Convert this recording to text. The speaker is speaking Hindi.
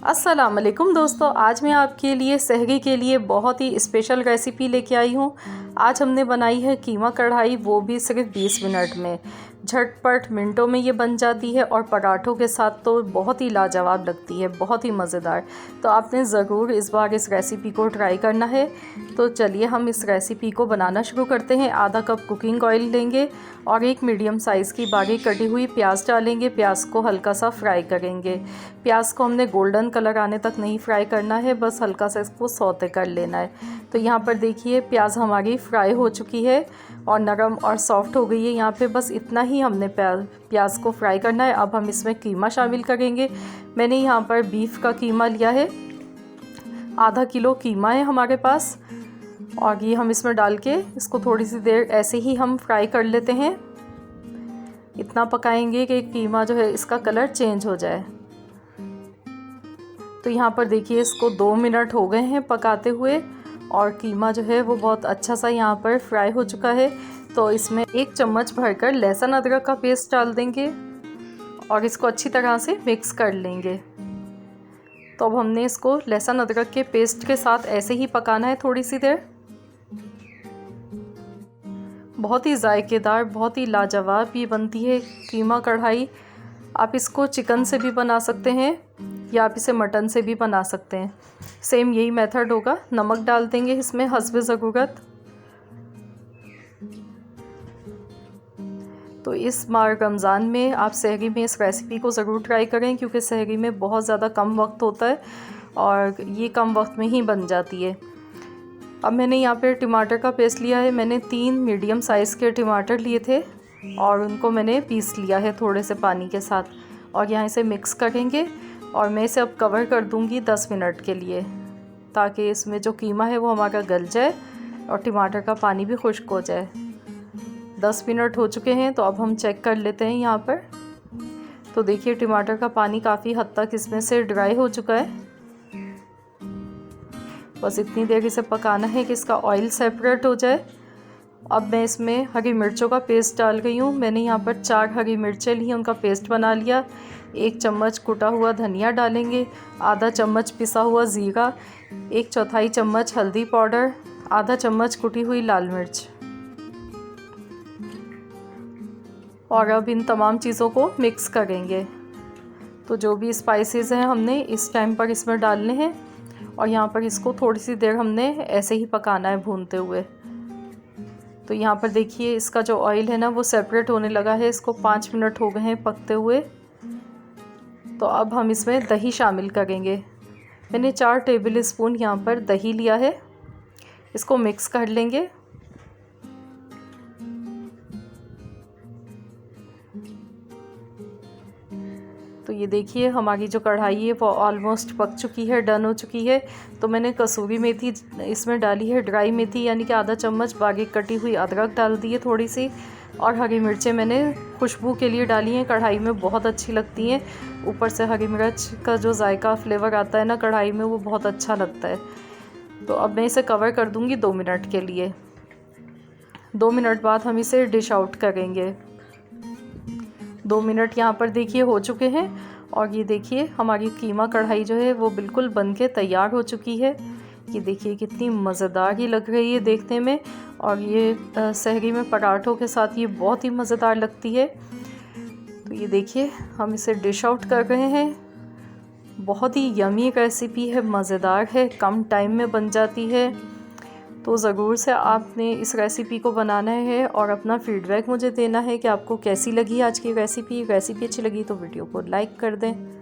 अस्सलाम वालेकुम दोस्तों, आज मैं आपके लिए सहरी के लिए बहुत ही स्पेशल रेसिपी लेके आई हूँ। आज हमने बनाई है कीमा कढ़ाई, वो भी सिर्फ 20 मिनट में। झटपट मिनटों में ये बन जाती है और पराठों के साथ तो बहुत ही लाजवाब लगती है, बहुत ही मज़ेदार। तो आपने ज़रूर इस बार इस रेसिपी को ट्राई करना है। तो चलिए हम इस रेसिपी को बनाना शुरू करते हैं। आधा कप कुकिंग ऑयल लेंगे और एक मीडियम साइज़ की बारीक कटी हुई प्याज डालेंगे। प्याज को हल्का सा फ्राई करेंगे। प्याज को हमने गोल्डन कलर आने तक नहीं फ्राई करना है, बस हल्का सा इसको सौते कर लेना है। तो यहाँ पर देखिए प्याज हमारी फ्राई हो चुकी है और नरम और सॉफ्ट हो गई है। यहाँ पे बस इतना ही हमने प्याज को फ्राई करना है। अब हम इसमें कीमा शामिल करेंगे। मैंने यहाँ पर बीफ का कीमा लिया है, आधा किलो कीमा है हमारे पास। और ये हम इसमें डाल के इसको थोड़ी सी देर ऐसे ही हम फ्राई कर लेते हैं। इतना पकाएंगे कि कीमा जो है इसका कलर चेंज हो जाए। तो यहाँ पर देखिए इसको 2 मिनट हो गए हैं पकाते हुए और कीमा जो है वो बहुत अच्छा सा यहाँ पर फ्राई हो चुका है। तो इसमें 1 चम्मच भरकर लहसुन अदरक का पेस्ट डाल देंगे और इसको अच्छी तरह से मिक्स कर लेंगे। तो अब हमने इसको लहसुन अदरक के पेस्ट के साथ ऐसे ही पकाना है थोड़ी सी देर। बहुत ही जायकेदार, बहुत ही लाजवाब ये बनती है कीमा कढ़ाई। आप इसको चिकन से भी बना सकते हैं या आप इसे मटन से भी बना सकते हैं। सेम यही मेथड होगा। नमक डाल देंगे इसमें हस्बे ज़रूरत। तो इस माह रमज़ान में आप सहरी में इस रेसिपी को ज़रूर ट्राई करें, क्योंकि सहरी में बहुत ज़्यादा कम वक्त होता है और ये कम वक्त में ही बन जाती है। अब मैंने यहाँ पे टमाटर का पेस्ट लिया है। मैंने 3 मीडियम साइज़ के टमाटर लिए थे और उनको मैंने पीस लिया है थोड़े से पानी के साथ। और यहाँ इसे मिक्स करेंगे और मैं इसे अब कवर कर दूँगी 10 मिनट के लिए, ताकि इसमें जो कीमा है वो हमारा गल जाए और टमाटर का पानी भी खुश्क हो जाए। 10 मिनट हो चुके हैं, तो अब हम चेक कर लेते हैं यहाँ पर। तो देखिए टमाटर का पानी काफ़ी हद तक इसमें से ड्राई हो चुका है। बस इतनी देर इसे पकाना है कि इसका ऑयल सेपरेट हो जाए। अब मैं इसमें हरी मिर्चों का पेस्ट डाल रही हूँ। मैंने यहाँ पर 4 हरी मिर्चें ली, उनका पेस्ट बना लिया। 1 चम्मच कुटा हुआ धनिया डालेंगे, आधा चम्मच पिसा हुआ ज़ीरा, 1/4 चम्मच हल्दी पाउडर, आधा चम्मच कुटी हुई लाल मिर्च। और अब इन तमाम चीज़ों को मिक्स करेंगे। तो जो भी स्पाइसेस हैं हमने इस टाइम पर इसमें डालने हैं और यहाँ पर इसको थोड़ी सी देर हमने ऐसे ही पकाना है भूनते हुए। तो यहाँ पर देखिए इसका जो ऑयल है ना वो सेपरेट होने लगा है। इसको 5 मिनट हो गए हैं पकते हुए। तो अब हम इसमें दही शामिल करेंगे। मैंने 4 टेबल स्पून यहाँ पर दही लिया है। इसको मिक्स कर लेंगे। तो ये देखिए हमारी जो कढ़ाई है वो ऑलमोस्ट पक चुकी है, डन हो चुकी है। तो मैंने कसूरी मेथी इसमें डाली है, ड्राई मेथी यानी कि आधा चम्मच, बारीक कटी हुई अदरक डाल दी है थोड़ी सी, और हरी मिर्चें मैंने खुशबू के लिए डाली हैं। कढ़ाई में बहुत अच्छी लगती हैं। ऊपर से हरी मिर्च का जो जायका फ्लेवर आता है ना कढ़ाई में, वो बहुत अच्छा लगता है। तो अब मैं इसे कवर कर दूँगी 2 मिनट के लिए। 2 मिनट बाद हम इसे डिश आउट करेंगे। 2 मिनट यहाँ पर देखिए हो चुके हैं और ये देखिए हमारी कीमा कढ़ाई जो है वो बिल्कुल बनके तैयार हो चुकी है। ये देखिए कितनी मज़ेदार ही लग रही है देखने में, और ये सहरी में पराठों के साथ ये बहुत ही मज़ेदार लगती है। तो ये देखिए हम इसे डिश आउट कर रहे हैं। बहुत ही यमी रेसिपी है, मज़ेदार है, कम टाइम में बन जाती है। तो ज़रूर से आपने इस रेसिपी को बनाना है और अपना फ़ीडबैक मुझे देना है कि आपको कैसी लगी आज की रेसिपी। अच्छी लगी तो वीडियो को लाइक कर दें।